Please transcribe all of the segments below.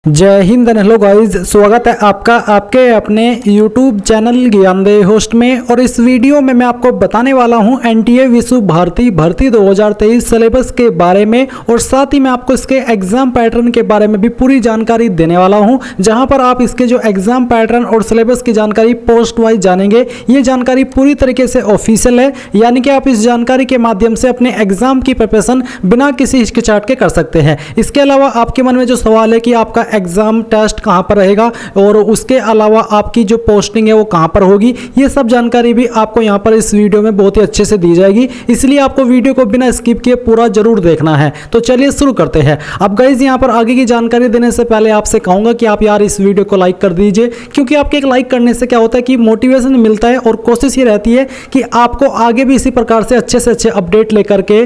जय Hind and hello guys, स्वागत है आपका आपके अपने YouTube चैनल ज्ञानदेह होस्ट में। और इस वीडियो में मैं आपको बताने वाला हूं एनटीए विश्व भारती भर्ती 2023 सिलेबस के बारे में, और साथ ही मैं आपको इसके एग्जाम पैटर्न के बारे में भी पूरी जानकारी देने वाला हूं, जहां पर आप इसके जो एग्जाम पैटर्न और सिलेबस की जानकारी पोस्ट वाइज जानेंगे। ये जानकारी पूरी तरीके से ऑफिशियल है, यानी कि आप इस जानकारी के माध्यम से अपने एग्जाम की प्रिपरेशन बिना किसी हिचकिचाहट के कर सकते हैं। इसके अलावा आपके मन में जो सवाल है कि आपका एग्जाम टेस्ट कहां पर रहेगा और उसके अलावा आपकी जो पोस्टिंग है वो कहां पर होगी, ये सब जानकारी भी आपको यहां पर इस वीडियो में बहुत ही अच्छे से दी जाएगी। इसलिए आपको वीडियो को बिना स्किप किए पूरा जरूर देखना है। तो चलिए शुरू करते हैं। अब गाइस, यहां पर आगे की जानकारी देने से पहले आपसे कहूंगा कि आप यार इस वीडियो को लाइक कर दीजिए, क्योंकि आपके एक लाइक करने से क्या होता है कि मोटिवेशन मिलता है, और कोशिश ये रहती है कि आपको आगे भी इसी प्रकार से अच्छे अपडेट लेकर के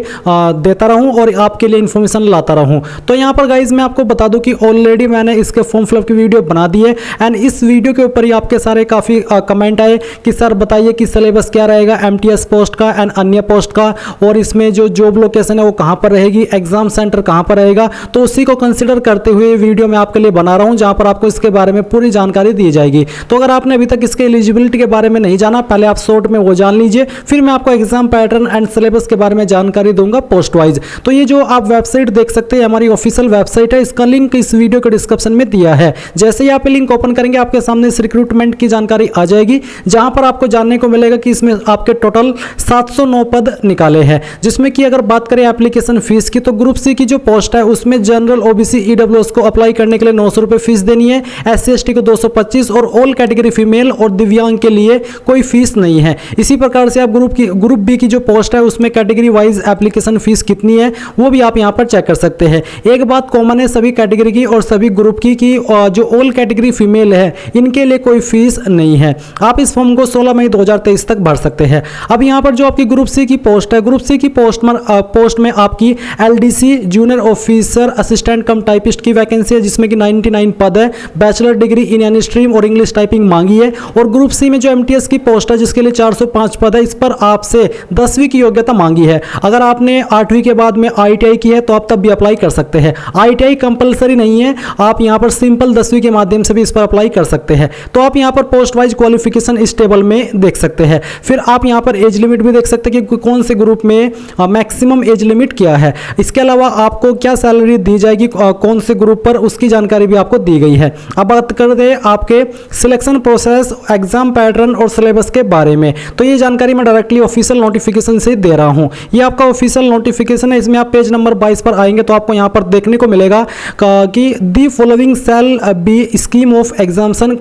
देता रहूं और आपके लिए इंफॉर्मेशन लाता रहूं। तो यहां पर गाइस मैं आपको बता दूं कि ऑलरेडी मैंने इसके फॉर्म फिलअप की वीडियो बना दी है, एंड इस वीडियो के ऊपर ही आपके सारे काफ़ी कमेंट आए कि सर बताइए कि सिलेबस क्या रहेगा एमटीएस पोस्ट का एंड अन्य पोस्ट का, और इसमें जो जॉब लोकेशन है वो कहाँ पर रहेगी, एग्जाम सेंटर कहाँ पर रहेगा। तो उसी को कंसिडर करते हुए वीडियो मैं आपके लिए बना रहा हूँ, जहाँ पर आपको इसके बारे में पूरी जानकारी दी जाएगी। तो अगर आपने अभी तक इसके एलिजिबिलिटी के बारे में नहीं जाना, पहले आप शॉर्ट में वो जान लीजिए, फिर मैं आपको एग्जाम पैटर्न एंड सिलेबस के बारे में जानकारी दूंगा पोस्ट वाइज। तो ये जो आप वेबसाइट देख सकते हैं हमारी ऑफिशियल वेबसाइट है, इसका लिंक इस वीडियो के डिस्क्रिप्शन में दिया है। जैसे ही आप लिंक ओपन करेंगे आपके सामने इस रिक्रूटमेंट की जानकारी आ जाएगी, जहां पर आपको जानने को मिलेगा कि इसमें आपके टोटल 709 पद निकाले हैं, जिसमें कि अगर बात करें एप्लीकेशन फीस की, तो ग्रुप सी की जो पोस्ट है उसमें जनरल ओबीसी ईडब्ल्यूएस को अप्लाई करने के लिए 900 रुपये फीस देनी है, SC ST को 225, और ऑल कैटेगरी फीमेल और दिव्यांग के लिए कोई फीस नहीं है। इसी प्रकार से आप ग्रुप बी की जो पोस्ट है उसमें कैटेगरी वाइज एप्लीकेशन फीस कितनी है वो भी आप यहां पर चेक कर सकते हैं। एक बात कॉमन है सभी कैटेगरी की और सभी ग्रुप की जो ऑल कैटेगरी फीमेल है इनके लिए कोई फीस नहीं है। आप इस फॉर्म को 16 मई 2023 तक भर सकते हैं। अब यहां पर जो आपकी ग्रुप सी की पोस्ट है, ग्रुप सी की पोस्ट में आपकी LDC junior officer assistant cum typist की वैकेंसी है, जिसमें कि 99 पद है। Bachelor degree in any stream और इंग्लिश टाइपिंग मांगी है। और ग्रुप सी में जो MTS की पोस्ट है जिसके लिए 405 पद है, इस पर आपसे 10वीं की योग्यता मांगी है। अगर आपने 8वीं के बाद में ITI की है तो आप तब भी अप्लाई कर सकते हैं। ITI कंपलसरी नहीं है, आप यहां पर सिंपल 10वीं के माध्यम से भी इस पर अप्लाई कर सकते हैं। तो आप यहां पर पोस्ट वाइज क्वालिफिकेशन इस टेबल में देख सकते हैं। फिर आप यहां पर एज लिमिट भी देख सकते हैं कि कौन से ग्रुप में मैक्सिमम एज लिमिट क्या है। इसके अलावा आपको क्या सैलरी दी जाएगी कौन से ग्रुप पर, उसकी जानकारी भी आपको दी गई है। अब बात करते हैं आपके सिलेक्शन प्रोसेस, एग्जाम पैटर्न और सिलेबस के बारे में। तो ये जानकारी मैं डायरेक्टली ऑफिशियल नोटिफिकेशन से दे रहा हूं। ये आपका ऑफिशियल नोटिफिकेशन है। इसमें आप पेज नंबर 22 पर आएंगे तो आपको यहां पर देखने को मिलेगा कि the following shall be scheme of examination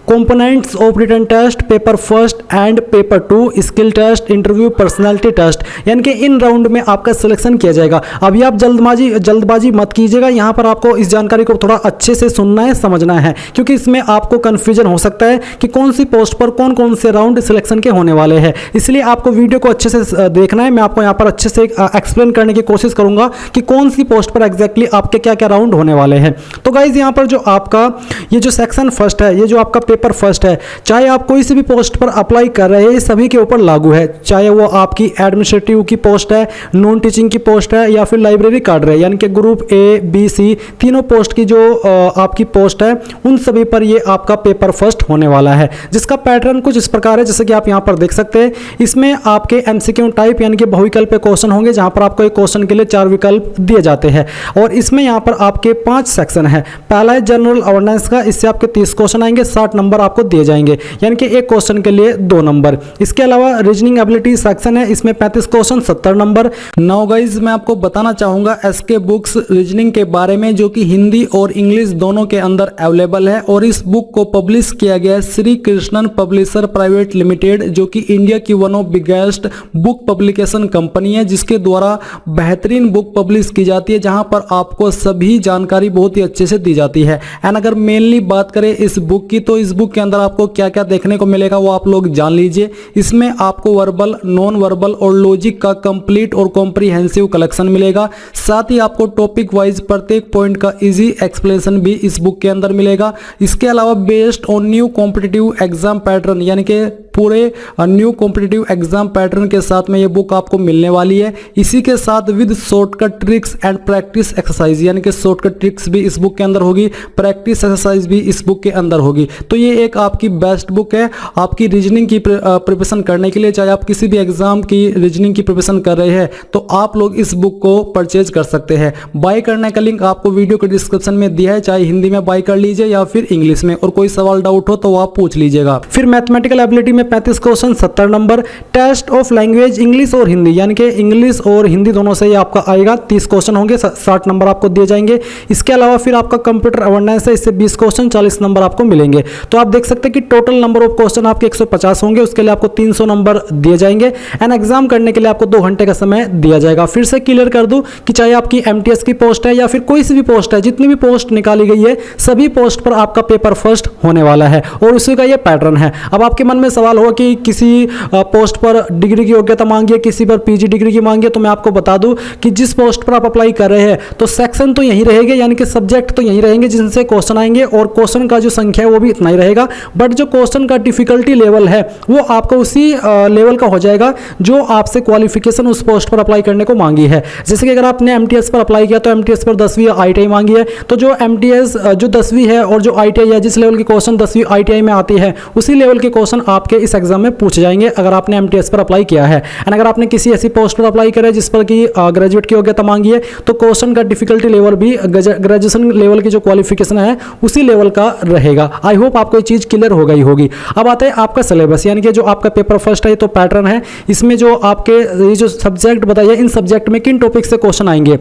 components of written test, paper first and paper 2, skill test, interview, personality test, यानी कि इन राउंड में आपका सिलेक्शन किया जाएगा। अभी आप जल्दबाजी मत कीजिएगा, यहां पर आपको इस जानकारी को थोड़ा अच्छे से सुनना है, समझना है, क्योंकि इसमें आपको कंफ्यूजन हो सकता है कि कौन सी पोस्ट पर कौन कौन से राउंड सिलेक्शन के होने वाले हैं। इसलिए आपको वीडियो को अच्छे से देखना है। मैं आपको यहां पर अच्छे से एक्सप्लेन करने की कोशिश करूंगा कि कौन सी पोस्ट पर एग्जैक्टली आपके क्या क्या राउंड होने वाले हैं। तो गाइज यहां पर जो आपका ये जो सेक्शन फर्स्ट है, ये जो आपका पेपर फर्स्ट है, चाहे आप कोई सी भी पोस्ट पर अप्लाई कर रहे हैं, सभी के ऊपर लागू है। चाहे वो आपकी एडमिनिस्ट्रेटिव की पोस्ट है, नॉन टीचिंग की पोस्ट है, या फिर लाइब्रेरी कार्ड है, यानी कि ग्रुप A, B, C तीनों पोस्ट की जो आपकी पोस्ट है उन सभी पर ये आपका पेपर फर्स्ट होने वाला है, जिसका पैटर्न कुछ इस प्रकार है, जैसे कि आप यहां पर देख सकते हैं। इसमें आपके MCQ टाइप यानी कि बहुविकल्प क्वेश्चन होंगे, जहां पर आपको एक क्वेश्चन के लिए 4 विकल्प दिए जाते हैं। और इसमें यहां पर आपके 5 सेक्शन है। पहला है जनरल अवेयरनेस का, इससे आपके 30 क्वेश्चन आएंगे, 60 नंबर आपको दिए जाएंगे, यानी कि एक क्वेश्चन के लिए 2 नंबर। इसके अलावा रीजनिंग एबिलिटी सेक्शन है, इसमें 35 क्वेश्चन, 70 नंबर। नाउ गाइज मैं आपको बताना चाहूंगा SK बुक्स रीजनिंग के बारे में, जो कि हिंदी और इंग्लिश दोनों के अंदर अवेलेबल है। और इस बुक को पब्लिश किया गया है Shri Krishnan publisher private limited, जो कि इंडिया की one of biggest book publication company है, जिसके द्वारा बेहतरीन बुक पब्लिश की जाती है, जहां पर आपको सभी जानकारी बहुत ही अच्छे से दी जाती है। एंड अगर मेनली बात करें इस बुक की, तो इस बुक के अंदर आपको क्या क्या देखने को मिलेगा वो आप लोग जान लीजिए। इसमें आपको वर्बल, नॉन वर्बल और लॉजिक का कंप्लीट और कॉम्प्रिहेंसिव कलेक्शन मिलेगा। साथ ही आपको टॉपिक वाइज प्रत्येक पॉइंट का इजी एक्सप्लेनेशन भी इस बुक के अंदर मिलेगा। इसके अलावा based on new competitive exam pattern, यानी कि पूरे न्यू कॉम्पिटिटिव एग्जाम पैटर्न के साथ में ये बुक आपको मिलने वाली है। इसी के साथ with shortcut tricks and practice exercise, यानी कि शॉर्टकट ट्रिक्स भी इस बुक के अंदर होगी, प्रैक्टिस एक्सरसाइज भी इस बुक के अंदर होगी। तो ये एक आपकी बेस्ट बुक है आपकी रीजनिंग की प्रिपरेशन करने के लिए। चाहे आप किसी भी एग्जाम की रीजनिंग की प्रिपरेशन कर रहे हैं तो आप लोग इस बुक को परचेज कर सकते हैं। बाय करने का लिंक आपको वीडियो के डिस्क्रिप्शन में दिया है, चाहे हिंदी में बाय कर लीजिए या फिर इंग्लिश में, और कोई सवाल डाउट हो तो वो आप पूछ लीजिएगा। फिर मैथमेटिकल एबिलिटी में 35 question 70 number, test of language English और हिंदी, यानी कि इंग्लिश और हिंदी दोनों से ये आपका आएगा, 30 क्वेश्चन होंगे, 60 नंबर आपको दिए जाएंगे। इसके अलावा फिर आपका कंप्यूटर अवेयरनेस है, इससे 20 क्वेश्चन 40 नंबर आपको मिलेंगे। तो आप देख सकते हैं कि टोटल नंबर ऑफ क्वेश्चन आपके 150 होंगे, उसके लिए आपको 300 नंबर दिए जाएंगे एंड एग्जाम करने के लिए आपको 2 घंटे का समय दिया जाएगा। फिर से क्लियर कर दूं कि चाहे आपकी एमटीएस की पोस्ट है या फिर कोई सी भी पोस्ट है, जितनी भी पोस्ट निकाली गई है सभी पोस्ट पर आपका पेपर फर्स्ट होने वाला है और उसी का ये पैटर्न है। अब आपके मन में सवाल होगा कि किसी पोस्ट पर डिग्री की योग्यता मांगी है, किसी पर पीजी डिग्री की मांगी है, तो मैं आपको बता दूं कि जिस पोस्ट पर आप अप्लाई कर रहे हैं तो सेक्शन तो यही रहेंगे, यानी कि सब्जेक्ट तो यही रहेंगे जिनसे क्वेश्चन आएंगे और क्वेश्चन का जो संख्या है वो भी इतना ही रहेगा, बट जो क्वेश्चन का डिफिकल्टी लेवल है वो आपको उसी लेवल का हो जाएगा जो आपसे क्वालिफिकेशन उस पोस्ट पर अप्लाई करने को मांगी है। जैसे कि अगर आपने एमटीएस पर अप्लाई किया तो एमटीएस पर 10वीं आईटीआई मांगी है, तो जो एमटीएस जो 10वीं है और जो आईटीआई है, जिस लेवल के क्वेश्चन 10वीं आईटीआई में आती है उसी लेवल के क्वेश्चन आपके इस एग्जाम में पूछे जाएंगे अगर आपने एमटीएस पर अप्लाई किया है। एंड अगर आपने किसी ऐसी पोस्ट पर अप्लाई करा है जिस पर कि ग्रेजुएट की योग्यता मांगी है तो क्वेश्चन का डिफिकल्टी लेवल भी ग्रेजुएशन लेवल की जो क्वालिफिकेशन है उसी लेवल का रहेगा। आई होप आपको ये चीज क्लियर हो गई होगी। अब आता है आपका सिलेबस, यानी कि जो आपका पेपर फर्स्ट है तो पैटर्न है, इसमें जो आपके ये जो सब्जेक्ट बताइए इन सब्जेक्ट में किन टॉपिक से क्वेश्चन आएंगे।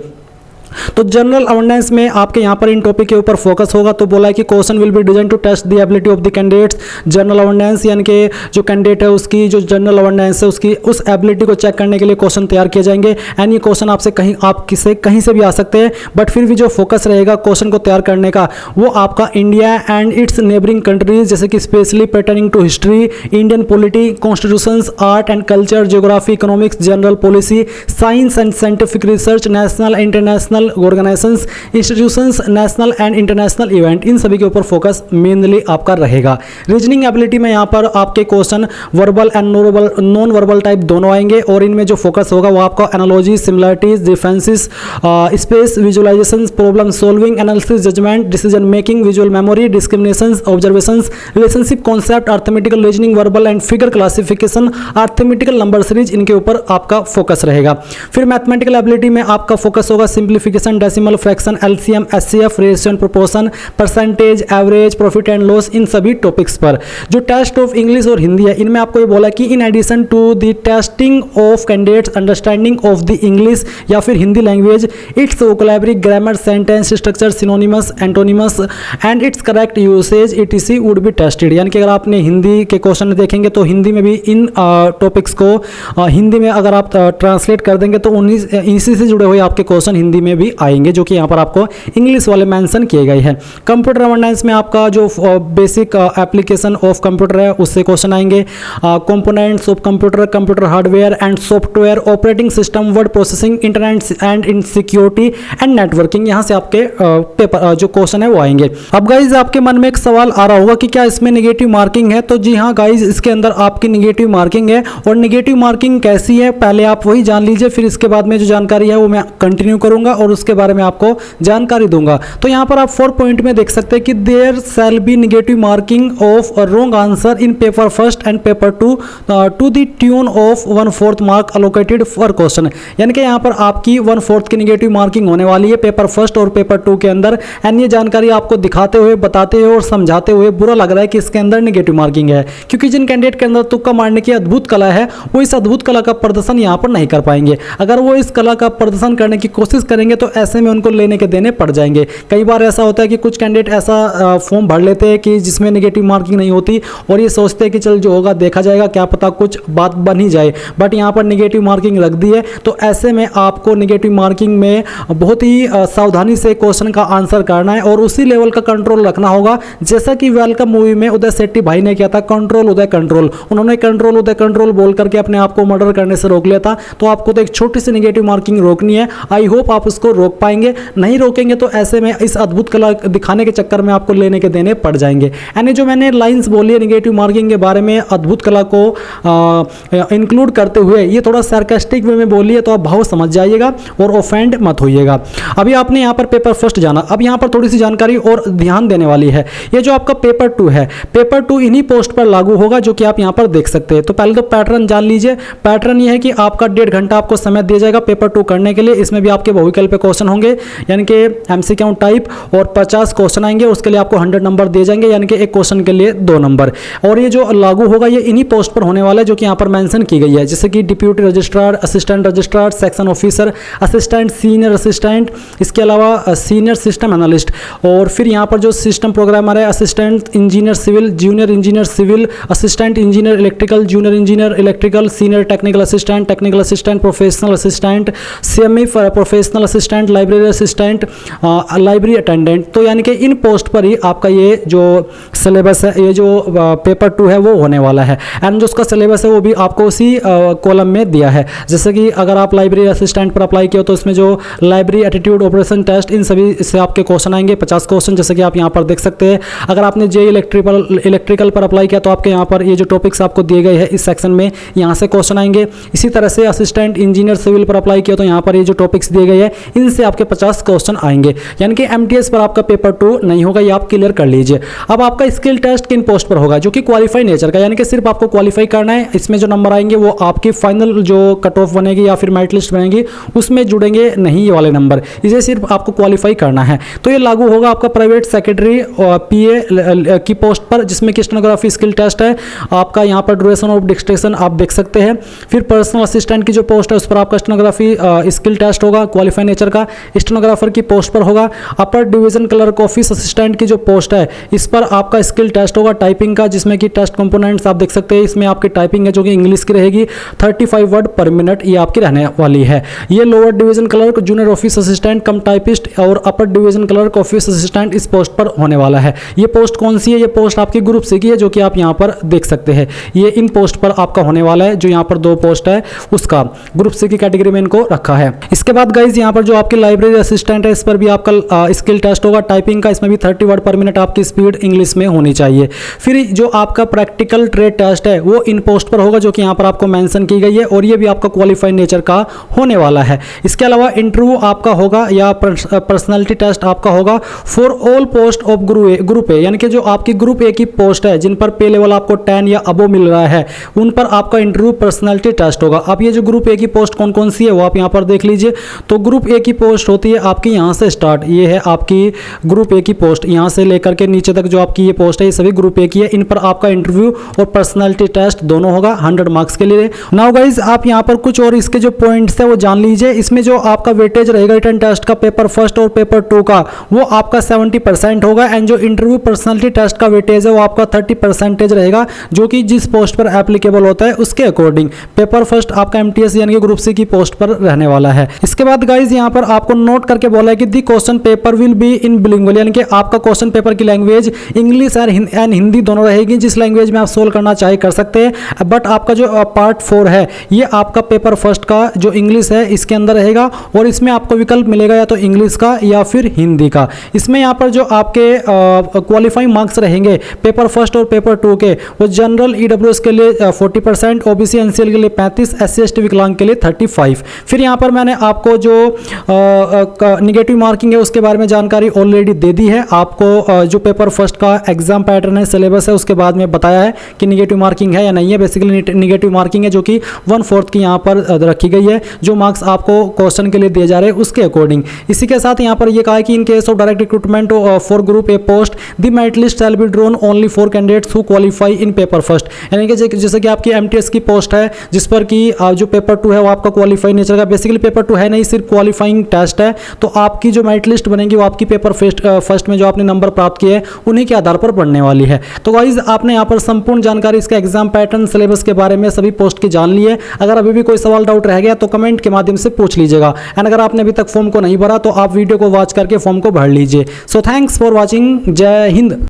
तो जनरल अवेयरनेस में आपके यहाँ पर इन टॉपिक के ऊपर फोकस होगा। तो बोला है कि question will be design to test the ability of the candidates. General awareness यानी कि जो कैंडिडेट है उसकी जो जनरल अवेयरनेस है उसकी उस एबिलिटी को चेक करने के लिए क्वेश्चन तैयार किए जाएंगे एंड ये क्वेश्चन आपसे कहीं से भी आ सकते हैं, बट फिर भी जो फोकस रहेगा क्वेश्चन को तैयार करने का वो आपका India and its neighbouring countries, जैसे कि specially pertaining to history, Indian polity, constitutions, art and culture, geography, economics, general policy, science and scientific research, national international organisations, institutions, national and international event, इन सभी के ऊपर focus mainly आपका रहेगा। Reasoning ability में यहाँ पर आपके question verbal and non verbal type दोनों आएंगे और इनमें जो फोकस होगा वो आपका analogy, similarities, differences, space visualisation, problem solving, analysis, judgement, decision making, visual memory, discriminations, observations, relationship concept, arithmetical reasoning, verbal and figure classification, arithmetical number series, इनके ऊपर आपका फोकस रहेगा। फिर मैथमेटिकल एबिलिटी में आपका फोकस होगा simplification, decimal fraction, LCM, HCF, ratio and proportion, percentage, average, profit and loss, इन सभी टॉपिक्स पर। जो टेस्ट ऑफ इंग्लिश और हिंदी है इनमें आपको ये बोला कि in addition to the testing of candidates understanding of the English या फिर Hindi language, its vocabulary, grammar, sentence structure, synonyms, antonyms and its correct usage etc would be tested. यानी कि अगर आपने हिंदी के क्वेश्चन देखेंगे तो हिंदी में भी इन टॉपिक्स को हिंदी में अगर आप ट्रांसलेट कर देंगे तो इसी से जुड़े हुए आपके क्वेश्चन हिंदी में भी आएंगे जो कि यहाँ पर आपको इंग्लिश वाले मेंशन किए गए हैं। कंप्यूटर अवेयरनेस में आपका जो बेसिक एप्लीकेशन ऑफ कंप्यूटर है उससे क्वेश्चन आएंगे। Components of computer, computer hardware and software, operating system, word processing, internet and in security and networking, यहाँ से आपके पेपर जो क्वेश्चन है वो आएंगे। अब गाइज आपके मन में एक सवाल आ रहा होगा कि क्या इसमें नेगेटिव मार्किंग है। तो जी हाँ गाइज, इसके अंदर आपकी नेगेटिव मार्किंग है और नेगेटिव मार्किंग कैसी है पहले आप वही जान लीजिए, फिर इसके बाद में जो जानकारी है वो मैं कंटिन्यू करूंगा और उसके बारे में आपको जानकारी दूंगा। तो यहाँ पर आप 4 पॉइंट में देख सकते हैं कि there shall be negative marking of wrong answer in paper first and paper two to the tune of 1/4 mark allocated for question. यानी कि यहाँ पर आपकी 1/4 की नेगेटिव मार्किंग होने वाली है पेपर फर्स्ट और पेपर 2 के अंदर। एंड ये जानकारी आपको दिखाते हुए, बताते हुए और समझाते हुए बुरा लग रहा है कि इसके अंदर नेगेटिव मार्किंग है, क्योंकि जिन कैंडिडेट के अंदर तुक्का मारने की अद्भुत कला है वो इस अद्भुत कला का प्रदर्शन यहाँ पर नहीं कर पाएंगे। अगर वो इस कला का प्रदर्शन करने की कोशिश करेंगे तो ऐसे में उनको लेने के देने पड़ जाएंगे। कई बार ऐसा होता है कि कुछ कैंडिडेट ऐसा फॉर्म भर लेते हैं कि जिसमें नेगेटिव मार्किंग नहीं होती और ये सोचते हैं कि चल जो होगा देखा जाएगा, क्या पता कुछ बात बन ही जाए, बट यहाँ पर नेगेटिव मार्किंग रख दी है। तो ऐसे में आपको नेगेटिव मार्किंग में बहुत ही सावधानी से क्वेश्चन का आंसर करना है और उसी लेवल का कंट्रोल रखना होगा, जैसा कि वेलकम मूवी में उदय शेट्टी भाई ने किया था, कंट्रोल उदय कंट्रोल। उन्होंने कंट्रोल उदय कंट्रोल बोल करके अपने आप को मर्डर करने से रोक लिया था। तो आपको तो एक छोटी सी नेगेटिव मार्किंग रोकनी है। आई होप आप उसको इसको रोक पाएंगे, नहीं रोकेंगे तो ऐसे में इस अद्भुत कला दिखाने के चक्कर में आपको लेने के देने पड़ जाएंगे। यानी जो मैंने लाइंस बोली है निगेटिव मार्किंग के बारे में अद्भुत कला को इंक्लूड करते हुए, ये थोड़ा सार्कास्टिक वे में बोली है, तो आप भाव समझ जाइएगा और ऑफेंड मत होइएगा। अभी आपने यहाँ पर पेपर फर्स्ट जाना, अब यहाँ पर थोड़ी सी जानकारी और ध्यान देने वाली है। ये जो आपका पेपर 2 है, पेपर 2 इन्हीं पोस्ट पर लागू होगा जो कि आप यहाँ पर देख सकते हैं। तो पहले तो पैटर्न जान लीजिए। पैटर्न ये है कि आपका 1.5 घंटा आपको समय दिया जाएगा पेपर 2 करने के लिए। इसमें भी आपके बहुविकल्प क्वेश्चन होंगे, यानी कि एमसीक्यू टाइप, और 50 क्वेश्चन आएंगे, उसके लिए आपको 100 नंबर दिए जाएंगे, यानी कि एक क्वेश्चन के लिए 2 नंबर। और ये जो लागू होगा ये इन्हीं पोस्ट पर होने वाला है जो कि यहाँ पर मेंशन की गई है, जैसे कि deputy registrar, assistant registrar, section officer, assistant senior assistant, इसके अलावा सीनियर सिस्टम एनालिस्ट, और फिर यहाँ पर जो सिस्टम प्रोग्रामर है, assistant engineer civil, junior engineer civil, assistant engineer electrical, junior engineer electrical, senior technical assistant, professional assistant, semi professional assistant, library assistant, library attendant. तो यानी कि इन पोस्ट पर ही आपका ये जो सिलेबस है, ये जो पेपर 2 है वो होने वाला है। एंड जो उसका सिलेबस है वो भी आपको उसी कॉलम में दिया है। जैसे कि अगर आप लाइब्रेरी असिस्टेंट पर अप्लाई किया तो इसमें जो लाइब्रेरी एटीट्यूड ऑपरेशन टेस्ट, इन सभी से आपके क्वेश्चन आएंगे, 50 क्वेश्चन, जैसे कि आप यहाँ पर देख सकते हैं। अगर आपने जे इलेक्ट्रिकल पर अप्लाई किया तो आपके यहाँ पर ये जो टॉपिक्स आपको दिए गए हैं इस सेक्शन में, यहाँ से क्वेश्चन आएंगे। इसी तरह से असिस्टेंट इंजीनियर सिविल पर अप्लाई किया तो यहाँ पर ये जो टॉपिक्स दिए गए हैं इनसे आपके 50 क्वेश्चन आएंगे। यानी कि एमटीएस पर आपका पेपर 2 नहीं होगा, ये आप क्लियर कर लीजिए। अब आपका स्किल टेस्ट किन पोस्ट पर होगा, जो कि क्वालिफाई नेचर का, यानी कि सिर्फ आपको क्वालिफाई करना है। इसमें जो नंबर आएंगे वो आपकी फाइनल जो कट ऑफ बनेगी या फिर मेरिट लिस्ट बनेगी उसमें जुड़ेंगे नहीं ये वाले नंबर, इसे सिर्फ आपको क्वालिफाई करना है। तो ये लागू होगा आपका प्राइवेट सेक्रेटरी पीए की पोस्ट पर, जिसमें कि स्टेनोग्राफी स्किल टेस्ट है आपका। यहाँ पर ड्यूरेशन ऑफ डिक्टेशन आप देख सकते हैं। फिर पर्सनल असिस्टेंट की जो पोस्ट है उस पर आपका स्टेनोग्राफी स्किल टेस्ट होगा क्वालिफाई नेचर का। स्टेनोग्राफर की पोस्ट पर होगा। अपर डिवीजन क्लर्क ऑफिस असिस्टेंट की जो पोस्ट है इस पर आपका स्किल टेस्ट होगा टाइपिंग का, जिसमें कि टेस्ट कंपोनेंट्स आप देख सकते हैं। इसमें आपकी टाइपिंग है जो कि इंग्लिश की रहेगी, 35 वर्ड पर मिनट ये आपकी रहने वाली है। ये lower division clerk, junior office assistant cum typist और upper division clerk office assistant इस पोस्ट पर होने वाला है। ये पोस्ट कौन सी है, ये पोस्ट आपकी ग्रुप सी की है जो कि आप यहाँ पर देख सकते हैं। ये इन पोस्ट पर आपका होने वाला है, जो यहाँ पर 2 पोस्ट है उसका ग्रुप सी की कैटेगरी में इनको रखा है। इसके बाद गाइज यहाँ पर जो आपकी लाइब्रेरी असिस्टेंट है इस पर भी आपका स्किल टेस्ट होगा टाइपिंग का। इसमें भी 30 वर्ड पर मिनट आपकी स्पीड इंग्लिश में होनी चाहिए। फिर जो आपका प्रैक्टिकल ट्रेड टेस्ट है वो इन पोस्ट पर होगा जो कि यहाँ पर आपको मेंशन की गई है, और ये भी आपका क्वालिफाइड नेचर का होने वाला है। इसके अलावा इंटरव्यू आपका होगा या पर्सनालिटी टेस्ट आपका होगा for all post of group A, यानी कि जो आपकी ग्रुप ए की पोस्ट है जिन पर पे लेवल आपको 10 या अबो मिल रहा है उन पर आपका इंटरव्यू पर्सनालिटी टेस्ट होगा। अब ये जो ग्रुप ए की पोस्ट कौन कौन सी है वो आप यहाँ पर देख लीजिए। तो ग्रुप ए की पोस्ट होती है आपकी यहाँ से स्टार्ट, ये है आपकी ग्रुप ए की पोस्ट, यहाँ से लेकर के नीचे तक जो आपकी ये पोस्ट है ये सभी ग्रुप ए की है। इन पर आपका इंटरव्यू और पर्सनालिटी टेस्ट दोनों होगा 100 मार्क्स के लिए। नाउ गाइज आप यहाँ पर कुछ और इसके जो पॉइंट्स है वो जान लीजिए। इसमें जो आपका वेटेज रहेगा रिटन टेस्ट का पेपर फर्स्ट और पेपर 2 का वो आपका 70% होगा, एंड जो इंटरव्यू पर्सनालिटी टेस्ट का वेटेज है वो आपका 30% रहेगा, जो कि जिस पोस्ट पर एप्लीकेबल होता है उसके अकॉर्डिंग। पेपर फर्स्ट आपका एमटीएस यानी कि ग्रुप सी की पोस्ट पर रहने वाला है। इसके बाद गाइज यहाँ पर आपको नोट करके बोला है कि the question paper will be in bilingual, यानी कि आपका क्वेश्चन पेपर की लैंग्वेज इंग्लिश एंड हिंदी दोनों रहेगी। जिस लैंग्वेज में आप सोल्व करना चाहे कर सकते हैं, बट आपका जो पार्ट 4 है ये आपका पेपर फर्स्ट का जो इंग्लिश है इसके अंदर रहेगा, और इसमें आपको विकल्प मिलेगा या तो इंग्लिश का या फिर हिंदी का। इसमें यहाँ पर जो आपके क्वालिफाइंग मार्क्स रहेंगे पेपर फर्स्ट और पेपर 2 के, वो जनरल ईडब्ल्यूएस के लिए 40%, ओबीसी एनसीएल के लिए 35%, एससी एसटी विकलांग के लिए 35%। फिर यहाँ पर मैंने आपको जो निगेटिव मार्किंग है उसके बारे में जानकारी ऑलरेडी दे दी है। आपको जो पेपर फर्स्ट का एग्जाम पैटर्न है सिलेबस है उसके बाद में बताया है कि निगेटिव मार्किंग है या नहीं है। बेसिकली निगेटिव मार्किंग है जो कि 1/4 की यहाँ पर रखी गई है, जो मार्क्स आपको क्वेश्चन के लिए दिए जा रहे हैं उसके अकॉर्डिंग। इसी के साथ यहाँ पर ये कहा है कि in case of direct recruitment for group A post the merit list shall be drawn only for candidates who qualify in paper first, यानी कि जैसे कि आपकी एमटीएस की पोस्ट है जिस पर कि जो पेपर 2 है वो आपका क्वालिफाई नेचर का, बेसिकली पेपर 2 है नहीं सिर्फ क्वालिफाइंग टेस्ट है। तो आपकी जो मेरिट लिस्ट बनेगी वो आपकी पेपर फर्स्ट में जो आपने नंबर प्राप्त किए हैं उन्हीं के आधार पर बनने वाली है। तो गाइस आपने यहाँ पर संपूर्ण जानकारी इसके एग्जाम पैटर्न सिलेबस के बारे में सभी पोस्ट की जान ली है। अगर अभी भी कोई सवाल डाउट रह गया तो कमेंट के माध्यम से पूछ लीजिएगा, एंड अगर आपने अभी तक फॉर्म को नहीं भरा तो आप वीडियो को वॉच करके फॉर्म को भर लीजिए। So thanks for watching. जय हिंद।